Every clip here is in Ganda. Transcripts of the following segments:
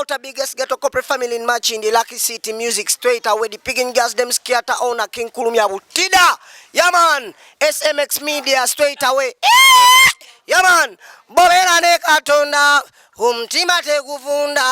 out a biggest ghetto corporate family in match in the Lwaki City music straight away. The pigging gas them scatter owner King Kulumya Tida. Yeah man, SMX media straight away. Yeah man, Bobera nekatona umtima teguvunda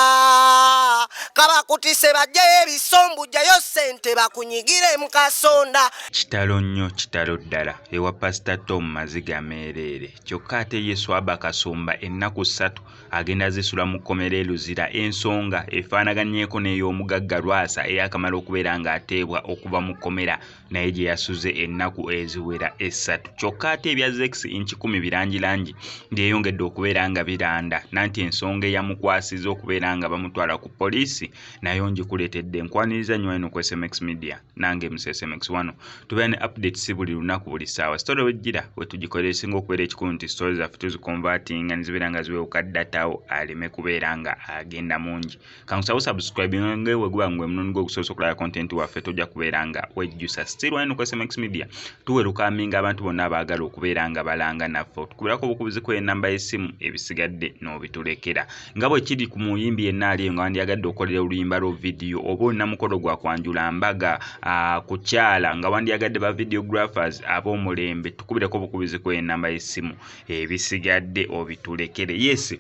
kaba kutise baje bisombu jayo sente bakunyigire mukasonda. Kitalo nnyo kitalo ddala ewa Pastor Tom maziga merere kyokka ate ye Swabah Kasumba ennaku 3 agenda zisula mu kkomera Luzira ensonga efaanaganyeeko n'ey'omugagga Lwasa eyakamala okubeera ng'ateebwa okuva mu kkomera naye gye yasuze ennaku eziwera 3 kyokka ate ebya Zex inchi 10 birangirangi byeyongedde okubeera nga biranda nanti ensonga eyamukwasiza okubeera nga bamutwala ku poliisi nayo ngikuleetedde enkwaniriza nnyo eno ku SMX media nange SMX wano tubeera ne updates buli lunaku buli ssaawa story wejjira wetugikolera esinga okubeera ekikulu nti stories zaffe tuziconvertinga nizibeera nga ziweewuka datawo aleme kubeera nga agenda mungi kankusawo subscribe ngewe gwa ngwe munono gw'okusobola okulaba content waffe tojja kubeera nga wejjusa still wano ku SMX media tuweruka aminga abantu bonna abaagala okubeera nga balanga naffe tukubirako obukubizi kw'ennamba y'essimu ebisigadde n'obitulekera nga bwe kiri ku muyimbi yenna aliyo nga wandyagadde okukolera oluyimba lwo video oba olina mukolo gwa kwanjula mbaga ku kyala nga wandyagadde ba videographers ab'omulembe tukubireko obukubizi kw'ennamba y'essimu ebisigadde obitulekere yes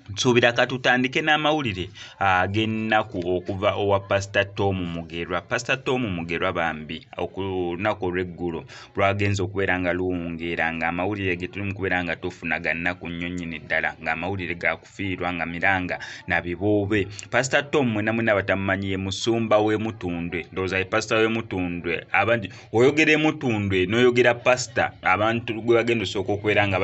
Nsuubira katutandike n'amawulire ag'ennaku okuva owa Pastor Tom Mugerwa. Pastor Tom Mugerwa Bambi okunaku olw'eggulo lwagenza okubeera nga luwungeera ng'amawulire ge tuli mu kubeera nga tufuna ga nnaku nnyo nnyini ddala ng'amawulire ga kufiirwa nga miranga na biboobe. Pastor Tom mwena batamumanyiye musumba w'Emutundwe ndowooza ye Pastor w'Emutundwe abandi oyogera Emutundwe n'oyogera Pastor abantu gwe bagenda osooka okubeera nga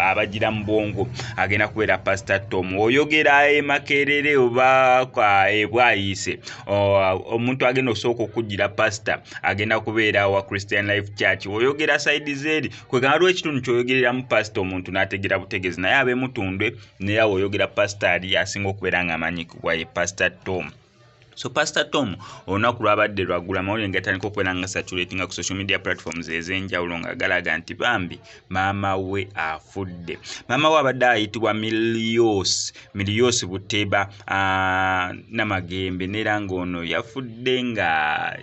abagira mu bwongo agenda kubeera Pastor oyogera Makerere oba kwa ebwayise omuntu agenda osooka okugira Pastor agenda kubeera wa Christian Life Church oyogera side zeri kwegana lw'ekitundu kyoyogerera mu Pastor omuntu n'ategera butegezi naye ab'Emutundwe naye oyogera Pastor ali asinga okubeera nga amanyikibwa ye Pastor Tom. So Pastor Tom olunaku lwabadde lwagula amawulire ngatandika okubeera nga saturatinga ku social media platforms ez'enjawulo nga galaga nti Bambi maama we afudde. Maama we abadde ayitibwa Miliyos Buteba Namagembe neera ng'ono yafudde nga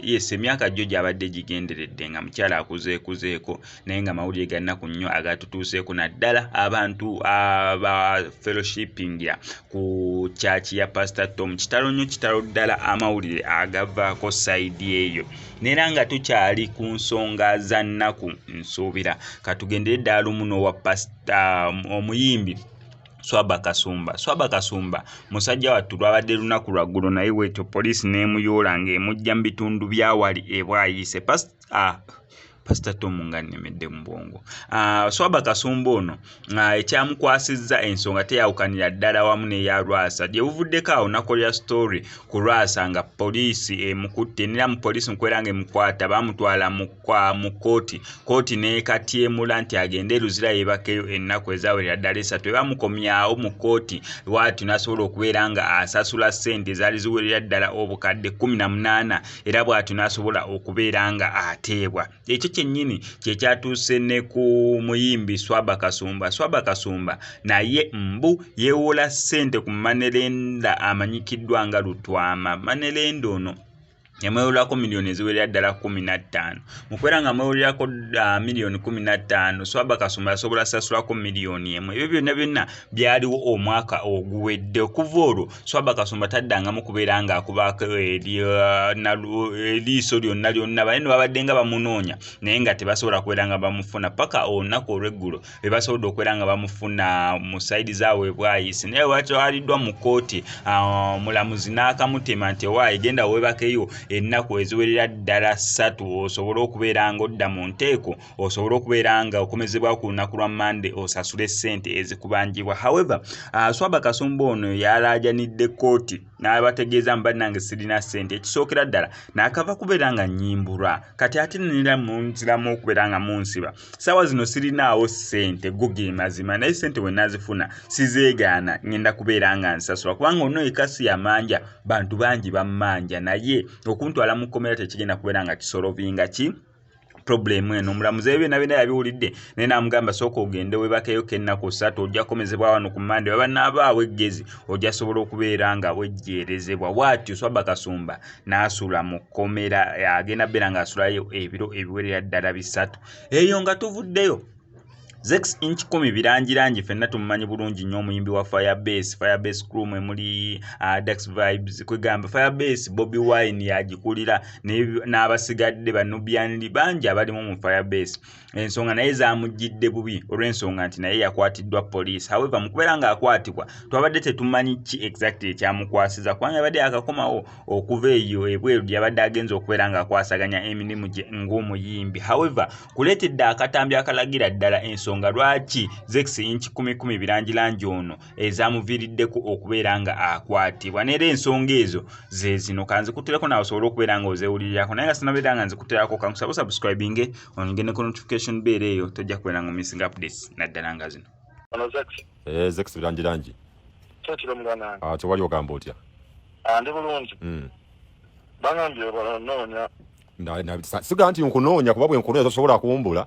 yes emyaka gyo gy'abadde gigenderedde nga mukyala akuzeekuzeeko naye nga amawulire gannaku nnyo agatutuuseeko naddala abantu aba fellowshippingira ku church ya Pastor Tom kitalo nnyo kitalo ddala amawulire agavaako side eyo neera nga tukyali ku nsonga za nnaku nsuubira katugendere ddala muno wa Pastor omuyimbi Swabah Kasumba musajja wattu lwabadde lunaku lwaggulo naye wetyo poliisi n'emuyoola ng'emujja mu bitundu byawali ebwayise Pastor Tom ngannemedde mu bwongo. Swabah Kasumba ono ekyamukwasizza ensonga teyawukanira ddala wamu n'eya Lwasa gye buvuddeko awo nakolera story ku Lwasa nga poliisi emukutte nera mu poliisi mukwera nga emukwata bamutwala mu kooti n'ekatyemula nti agende Luzira yeebakeyo ennaku ezawerera ddala 3 bamukomyawo mu kooti lwatu n'asobola okubeera nga asasula ssente ezaali ziwerera ddala obukadde 18 era bwatu n'asobola okubeera nga ateebwa. Ekyo kyennyini kye kyatuuse ne ku muyimbi Swabah Kasumba naye mbu yeewola ssente ku manerenda amanyikiddwa nga Lutwama. Manerenda ono yamwewolako miliyoni eziwerera ddala 15 mukwera nga mwewolako miliyoni 15 Swabah Kasumba yasobola sasulako miliyoni 1 ebyo byonna byaliwo omwaka oguwedde okuva olwo Swabah Kasumba taddangamu kubeera nga akubaako eriiso lyonna balina babadde nga bamunoonya naye nga tebasobola kubeera nga bamufuna paka olunaku olw'eggulo bebasobodde okubeera nga bamufuna mu saidi zaabwe bwayise naye watwaliddwa mu kooti mulamuzi n'akamutema nti owaayi genda weebakeyo ennaku eziwerera ddala 3 osobola okubeera nga odda mu nteeko osobola okubeera nga okomezebwa ku lunaku lwa Monday osasule ssente ezikubanjibwa. However Swabah Kasumba ono yalaajanidde kooti n'abategeeza mbannange sirina ssente ekisookera ddala n'akava kubeera nga nyimbulwa kati ate nira munziramu okubeera nga munsiba ssaawa zino sirinaawo ssente go ge mazima naye ssente bwe nazifuna sizeegaana ngenda kubeera nga nsasula kubanga ono ekasi yamanja bantu bangi bammanja naye okuntwala mu kkomera tekigenda kubeera nga kisolovinga ki problem eno omulamuzi ebyo nabina yabiwulidde naye namugamba sooka ogende webakeyo kennaku 3 ojja komezebwa wano ku Mande baba n'abaawe eggezi ojja sobola okubeera nga wejjeerezebwa bw'atyo Swabah Kasumba n'asula mu kkomera agenda beera ng'asulayo ebiro ebiwerera ddala 3 eyo nga tuvuddeyo Zex inch 10 birangirangi fenna tumumanyi bulungi nnyo omuyimbi wa Firebase crew mwe muli Dax Vibes kwegamba Firebase Bobi Wine yagikulira n'abasigadde banubianiri bangi abalimu mu Firebase ensonga naye zamujjidde bubi olw'ensonga nti naye yakwatiddwa police. However mukubeera ng'akwatibwa twabadde tetumanyi ki exactly ekyamukwasiza kubanga yabadde akakomawo okuva eyo ebweru yabadde agenza okubeera ng'akwasaganya emirimu gye ng'omuyimbi. However kuleetedde akatambi akalagira ddala ensonga lwaki Zex inch 10 birangirangi ono ezamuviiriddeko okubeera nga akwatibwa neera ensonga ezo ze zino kanze kutereko nawe osobola okubeera nga ozeewulirirako naye nga sinabeera nga nzikuterako kankusaba subscribinge oningene ku notification bell eyo tojja kubeera nga missing updates naddala nga zino. Zex birangirangi tewali ogamba otya? Ndi bulungi. Bangambye banoonya. Siga nti nkunoonya kuba bwe nkunoonya tosobola kuwumbula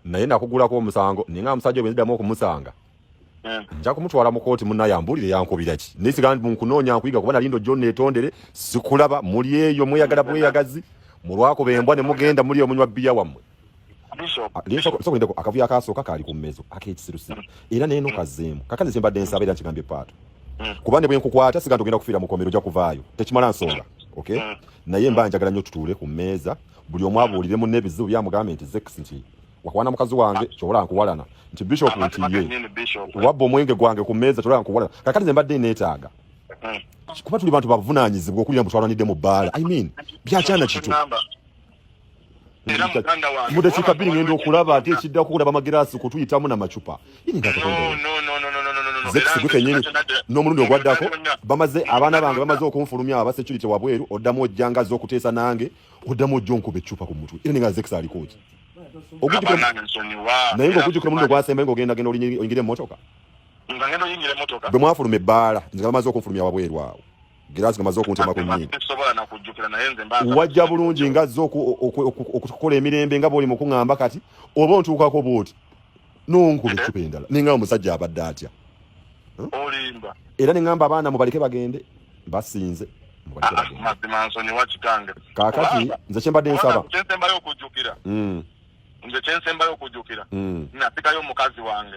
naye nakugulako omusango ninga omusajja bwenziddamu okumusanga nja kumutwala mu kooti munnaye ambulire yankubira ki naye siga nti nkunoonya nkuyiga kuba nalindo John netondere sikulaba muli eyo mweyagala bweyagazi mulwakuba embwa ne mugenda muli omunywa bbiya wammwe. Akavuyo akasooka kaali ku mmezo ak'ekisirusiru era naye nokazeemu kakazi kyembadde nsaba era nkigambye paato kuba ne bwe nkukwata siga nti ogenda kufiira mu kkomero ojja kuvaayo tekimala nsonga okay naye mba njagala nnyo tutuule ku mmeeza buli omu abuulire munne ebizibu byamugambe nti Zex nti wakwana mukazi wange kyobola nkuwalana nti bishop nti ye wabba omwenge gwange ku mmeeza kyobola nkuwalana kakati nze mbadde neetaaga kuba tuli bantu bavunaanyizibwa okulira mutwalanidde mu bbaala byakyana kitu mudakiika bbiri ngenda okulaba ate ekiddaku kulaba amagiraasi kutuyitamu n'amacupa Zex gwe kennyini n'omulundi ogwaddako bamaze abaana bange bamaze okunfulumya aba security wabweru oddamu ojjangaza okuteesa nange oddamu ojja onkuba eccupa ku mutwe era nenga Zex aliko ki naye ng'okujjukira omulundi ogwasemba ng'ogenda oyingire emmotoka bwe mwafuluma ebbaala nze bamaze okunfulumya wabweru awo giraasi gamaze okuntema ku nnyini wajja bulungi ngazze okukola emirembe nga bw'oli mu kuŋŋamba kati oba ontuukako bw'oti n'onkuba eccupa endala ninga omusajja abadde atya era neŋŋamba abaana mubaleke bagende basinze kaakati nze kyembadde nsaba nze kyensembayo okujjukira nasikayo omukazi wange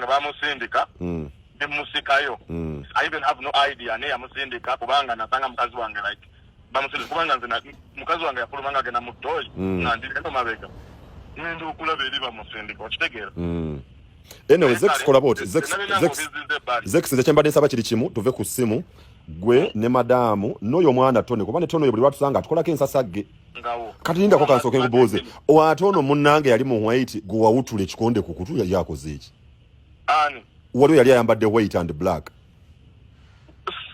bamusindika musikayo I even have no idea naye yamusindika kubanga nasanga mukazi wange like bamusindika kubanga nze mukazi wange yafuluma nga agenda mu ttooyi nga ndi eno mabega ngenda okulaba eri bamusindika okitegeera. Anyway, Zex kola boti Zex nze kyembadde nsaba kiri kimu tuve ku ssimu gwe ne madamu n'oyo mwana Tone kuba ne Tone oyo buli lwatusanga atukolako ensasagge kati lindako kansooke nkubuuze ate ono munnange yali mu white gwe wawutula ekikonde ku kutu yali akoze eki? Waliwo yali ayambadde white and black.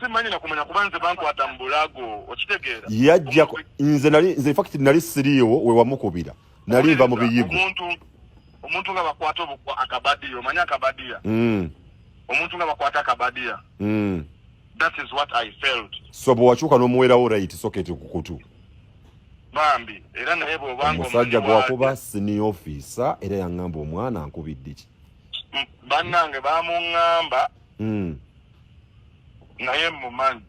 Simanyi nakumanya kuba nze bankwata mu bulago okitegeera. Yajja nze in fact nali siriiwo we wamukubira nali nva mu biyigo. Omuntu nga bakwata akabadiyo manya akabadiya. Omuntu nga bakwata akabadiya. That is what I felt. So bwe wakyuka n'omuweerawo right socket ku kutu. Bambi era naye bw'obanga omusajja gwakuba senior officer era yaŋŋamba omwana ankubidde ki? Bannange bamuŋŋamba naye mumanyi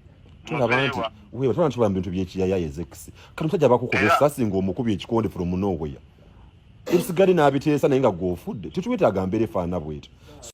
tulaba nti wewe twana ntula bintu by'ekiyaya Zex kati omusajja bakukuba essasi ng'omukubi ekikonde from nowhere ebisigale n'abiteesa naye nga gw'ofudde tetuwetaaga mbeera efaana bw'etyo.